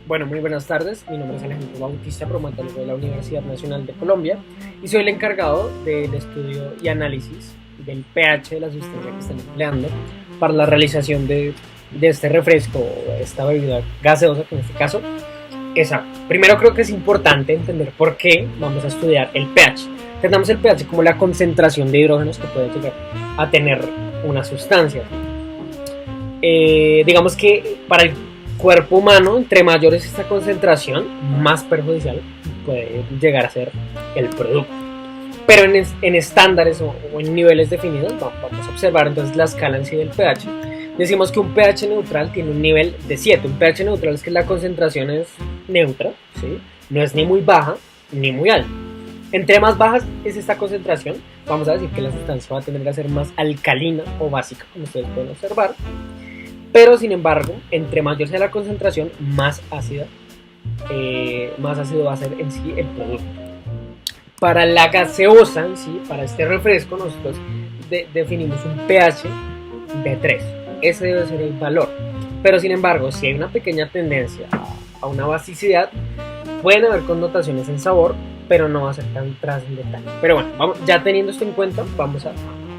Bueno, muy buenas tardes. Mi nombre es Alejandro Bautista, bromatólogo de la Universidad Nacional de Colombia, y soy el encargado del estudio y análisis del pH de la sustancia que están empleando para la realización de este refresco o esta bebida gaseosa, que en este caso es agua. Primero, creo que es importante entender por qué vamos a estudiar el pH. Tenemos el pH como la concentración de hidrógenos que puede llegar a tener una sustancia. Digamos que para el cuerpo humano, entre mayor es esta concentración, más perjudicial puede llegar a ser el producto. Pero en estándares o en niveles definidos, vamos a observar entonces la escala en sí del pH. Decimos que un pH neutral tiene un nivel de 7. Un pH neutral es que la concentración es neutra, ¿sí? No es ni muy baja ni muy alta. Entre más baja es esta concentración, vamos a decir que la sustancia va a tender a ser más alcalina o básica, como ustedes pueden observar. Pero sin embargo, entre mayor sea la concentración, más ácido va a ser en sí el producto. Para la gaseosa en sí, para este refresco, nosotros definimos un pH de 3. Ese debe ser el valor. Pero sin embargo, si hay una pequeña tendencia a una basicidad, pueden haber connotaciones en sabor, pero no va a ser tan trascendental. Pero bueno, ya teniendo esto en cuenta, vamos a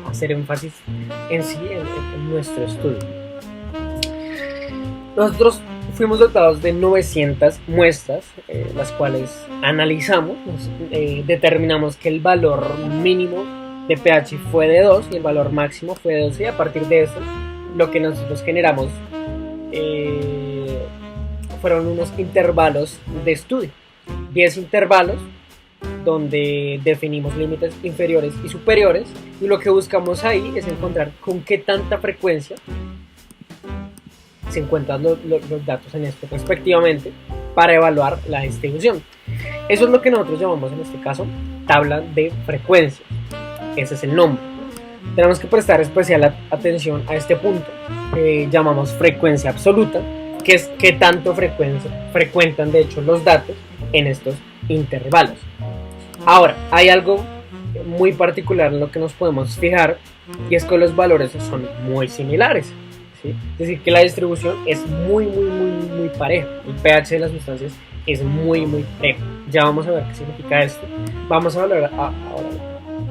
hacer énfasis en sí en nuestro estudio. Nosotros fuimos dotados de 900 muestras, las cuales analizamos, determinamos que el valor mínimo de pH fue de 2 y el valor máximo fue de 12, y a partir de eso lo que nosotros generamos fueron unos intervalos de estudio, 10 intervalos donde definimos límites inferiores y superiores, y lo que buscamos ahí es encontrar con qué tanta frecuencia se encuentran los datos en esto respectivamente para evaluar la distribución. Eso es lo que nosotros llamamos en este caso tabla de frecuencia. Ese es el nombre. Tenemos que prestar especial atención a este punto que llamamos frecuencia absoluta, que es qué tanto frecuentan de hecho los datos en estos intervalos. Ahora, hay algo muy particular en lo que nos podemos fijar, y es que los valores son muy similares. ¿Sí? Es decir, que la distribución es muy pareja. El pH de las sustancias es muy parejo. Ya vamos a ver qué significa esto. Vamos a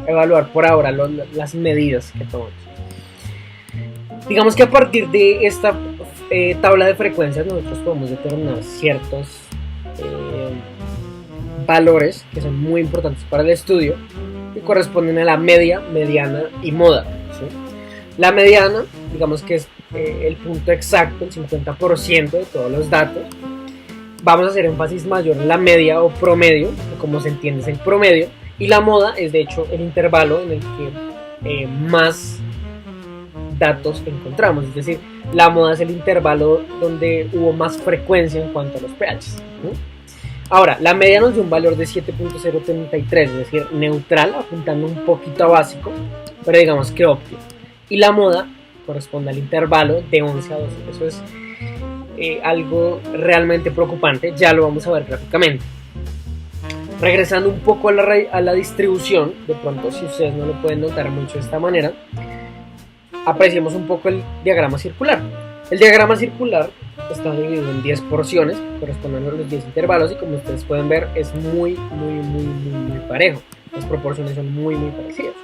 evaluar por ahora las medidas que tomamos. Digamos que a partir de esta tabla de frecuencias nosotros podemos determinar ciertos valores que son muy importantes para el estudio, que corresponden a la media, mediana y moda. ¿Sí? La mediana, digamos que es el punto exacto, el 50% de todos los datos. Vamos a hacer énfasis mayor en la media o promedio, que como se entiende es el promedio, y la moda es de hecho el intervalo en el que más datos encontramos, es decir, la moda es el intervalo donde hubo más frecuencia en cuanto a los pHs, ¿no? Ahora, la media nos dio un valor de 7.033, es decir, neutral, apuntando un poquito a básico, pero digamos que óptimo. Y la moda corresponde al intervalo de 11 a 12. Eso es algo realmente preocupante, ya lo vamos a ver gráficamente. Regresando un poco a la distribución, de pronto si ustedes no lo pueden notar mucho de esta manera, apreciemos un poco el diagrama circular. El diagrama circular está dividido en 10 porciones, corresponden a los 10 intervalos, y como ustedes pueden ver es muy parejo. Las proporciones son muy parecidas.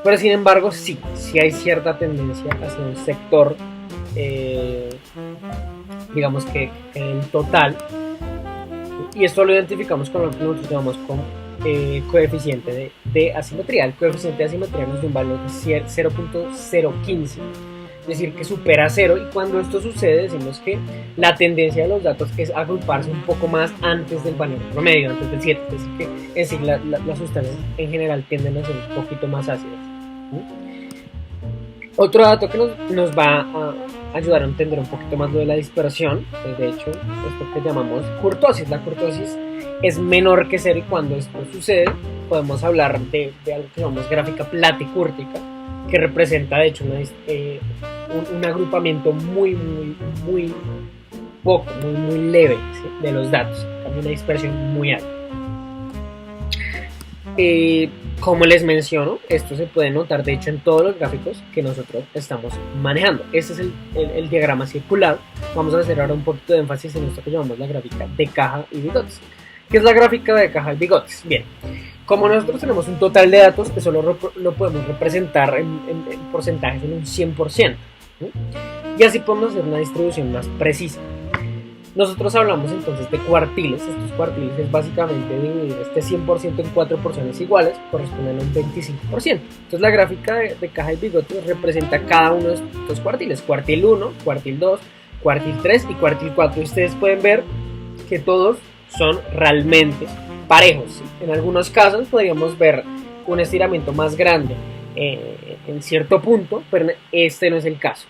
Pero sin embargo, sí hay cierta tendencia hacia un sector, digamos que en total, y esto lo identificamos con lo que nosotros llamamos como coeficiente de asimetría. El coeficiente de asimetría nos da un valor de 0.015, es decir, que supera 0, y cuando esto sucede decimos que la tendencia de los datos es agruparse un poco más antes del valor promedio, antes del 7, es decir, que en sí las sustancias en general tienden a ser un poquito más ácidas. Otro dato que nos va a ayudar a entender un poquito más lo de la dispersión es de hecho esto que llamamos kurtosis. La kurtosis es menor que 0, y cuando esto sucede podemos hablar de algo que llamamos gráfica platicúrtica, que representa de hecho un agrupamiento muy poco, muy leve, ¿sí?, de los datos, también una dispersión muy alta. Como les menciono, esto se puede notar de hecho en todos los gráficos que nosotros estamos manejando. Este es el diagrama circular. Vamos a hacer ahora un poquito de énfasis en esto que llamamos la gráfica de caja y bigotes. ¿Qué es la gráfica de caja y bigotes? Bien, como nosotros tenemos un total de datos, eso lo podemos representar en porcentajes en un 100%, ¿sí? Y así podemos hacer una distribución más precisa. Nosotros hablamos entonces de cuartiles. Estos cuartiles es básicamente dividir este 100% en 4 porciones iguales, corresponden a un 25%. Entonces la gráfica de caja y bigotes representa cada uno de estos cuartiles: cuartil 1, cuartil 2, cuartil 3 y cuartil 4. Y ustedes pueden ver que todos son realmente parejos, ¿sí? En algunos casos podríamos ver un estiramiento más grande en cierto punto, pero este no es el caso,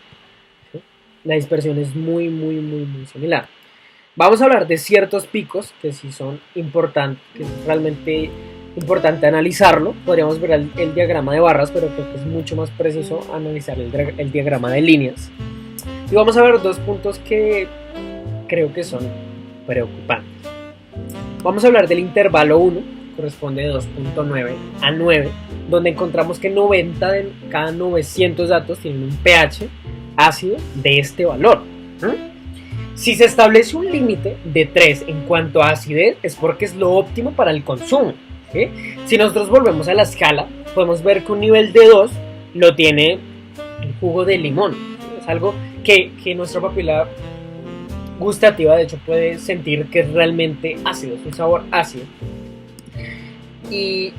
¿sí? La dispersión es muy similar. Vamos a hablar de ciertos picos que sí son importantes, que es realmente importante analizarlo. Podríamos ver el diagrama de barras, pero creo que es mucho más preciso analizar el diagrama de líneas. Y vamos a ver dos puntos que creo que son preocupantes. Vamos a hablar del intervalo 1, corresponde de 2.9 a 9, donde encontramos que 90 de cada 900 datos tienen un pH ácido de este valor. Si se establece un límite de 3 en cuanto a acidez, es porque es lo óptimo para el consumo, ¿sí? Si nosotros volvemos a la escala, podemos ver que un nivel de 2 lo tiene el jugo de limón, ¿sí? Es algo que nuestra papila gustativa de hecho puede sentir que es realmente ácido, es un sabor ácido. Y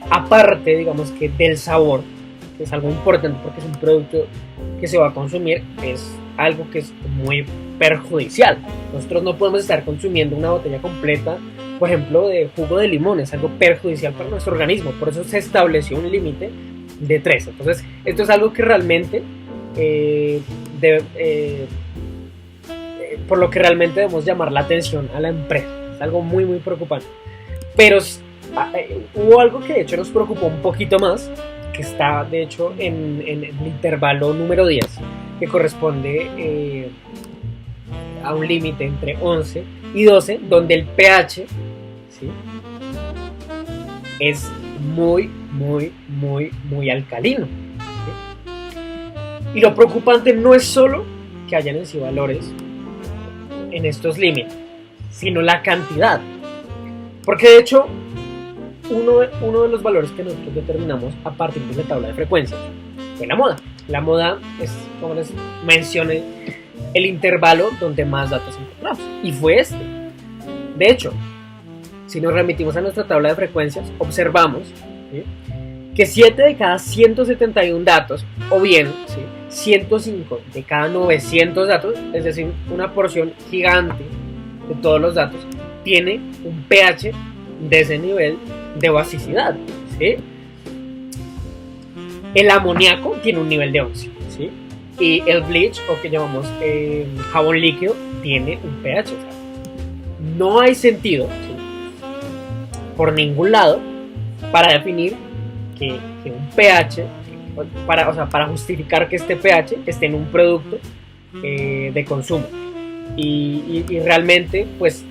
aparte, digamos que del sabor, que es algo importante porque es un producto que se va a consumir, es algo que es muy perjudicial. Nosotros no podemos estar consumiendo una botella completa, por ejemplo, de jugo de limón. Es algo perjudicial para nuestro organismo. Por eso se estableció un límite de 3. Entonces, esto es algo que realmente por lo que realmente debemos llamar la atención a la empresa. Es algo muy preocupante. Pero hubo algo que de hecho nos preocupó un poquito más, que está de hecho en el intervalo número 10, que corresponde a un límite entre 11 y 12, donde el pH, ¿sí?, es muy alcalino, ¿sí? Y lo preocupante no es solo que hayan en sí valores en estos límites, sino la cantidad, porque de hecho uno de los valores que nosotros determinamos a partir de la tabla de frecuencias fue la moda. La moda es, como les mencioné, el intervalo donde más datos encontramos, y fue este. De hecho, si nos remitimos a nuestra tabla de frecuencias, observamos, ¿sí?, que 7 de cada 171 datos, o bien, ¿sí?, 105 de cada 900 datos, es decir, una porción gigante de todos los datos, tiene un pH de ese nivel de basicidad, ¿sí? El amoníaco tiene un nivel de 11, ¿sí? Y el bleach, o que llamamos jabón líquido, tiene un pH. O sea, no hay sentido, ¿sí?, por ningún lado para definir que un pH, para justificar que este pH esté en un producto de consumo. Y realmente, pues,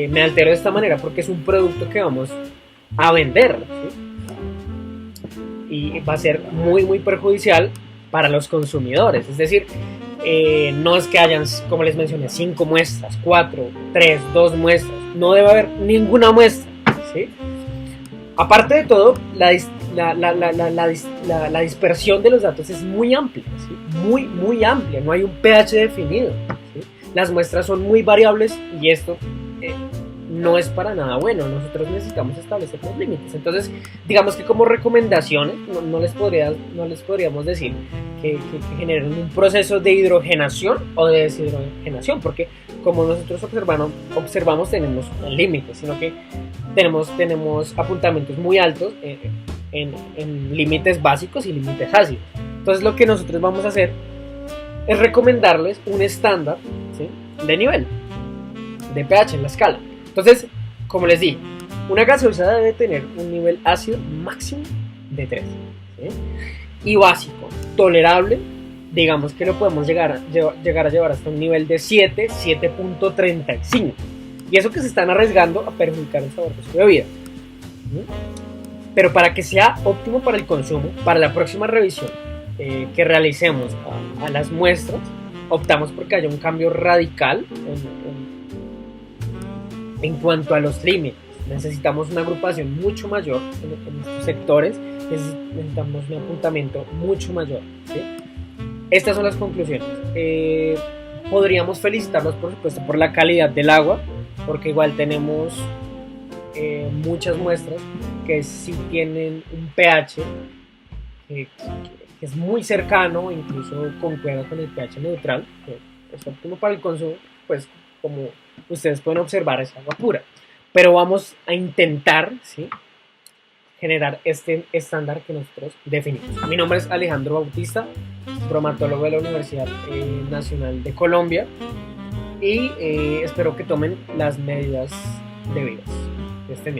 me altero de esta manera porque es un producto que vamos a vender, ¿sí?, y va a ser muy perjudicial para los consumidores. Es decir, no es que hayan, como les mencioné, 5 muestras, 4, 3, 2 muestras, no debe haber ninguna muestra, ¿sí? Aparte de todo, la dispersión de los datos es muy amplia, ¿sí?, muy amplia, no hay un pH definido, ¿sí? Las muestras son muy variables y esto no es para nada bueno. Nosotros necesitamos establecer los límites. Entonces, digamos que como recomendaciones, no les podríamos decir que generen un proceso de hidrogenación o de deshidrogenación, porque como nosotros observamos tenemos un límite, sino que tenemos apuntamientos muy altos en límites básicos y límites ácidos. Entonces, lo que nosotros vamos a hacer es recomendarles un estándar, ¿sí?, de nivel de pH en la escala. Entonces, como les dije, una gaseosa debe tener un nivel ácido máximo de 3, ¿sí?, y básico, tolerable, digamos que lo podemos llegar a llevar hasta un nivel de 7, 7.35. Y eso que se están arriesgando a perjudicar el sabor de su bebida, ¿sí? Pero para que sea óptimo para el consumo, para la próxima revisión que realicemos a las muestras, optamos porque haya un cambio radical en cuanto a los límites. Necesitamos una agrupación mucho mayor en estos sectores, necesitamos un apuntamiento mucho mayor, ¿sí? Estas son las conclusiones. Podríamos felicitarnos, por supuesto, por la calidad del agua, porque igual tenemos muchas muestras que sí tienen un pH que es muy cercano, incluso concuerda con el pH neutral, que es óptimo para el consumo, pues como ustedes pueden observar es agua pura. Pero vamos a intentar, ¿sí?, generar este estándar que nosotros definimos. Mi nombre es Alejandro Bautista, bromatólogo de la Universidad Nacional de Colombia, y espero que tomen las medidas debidas. Que estén bien.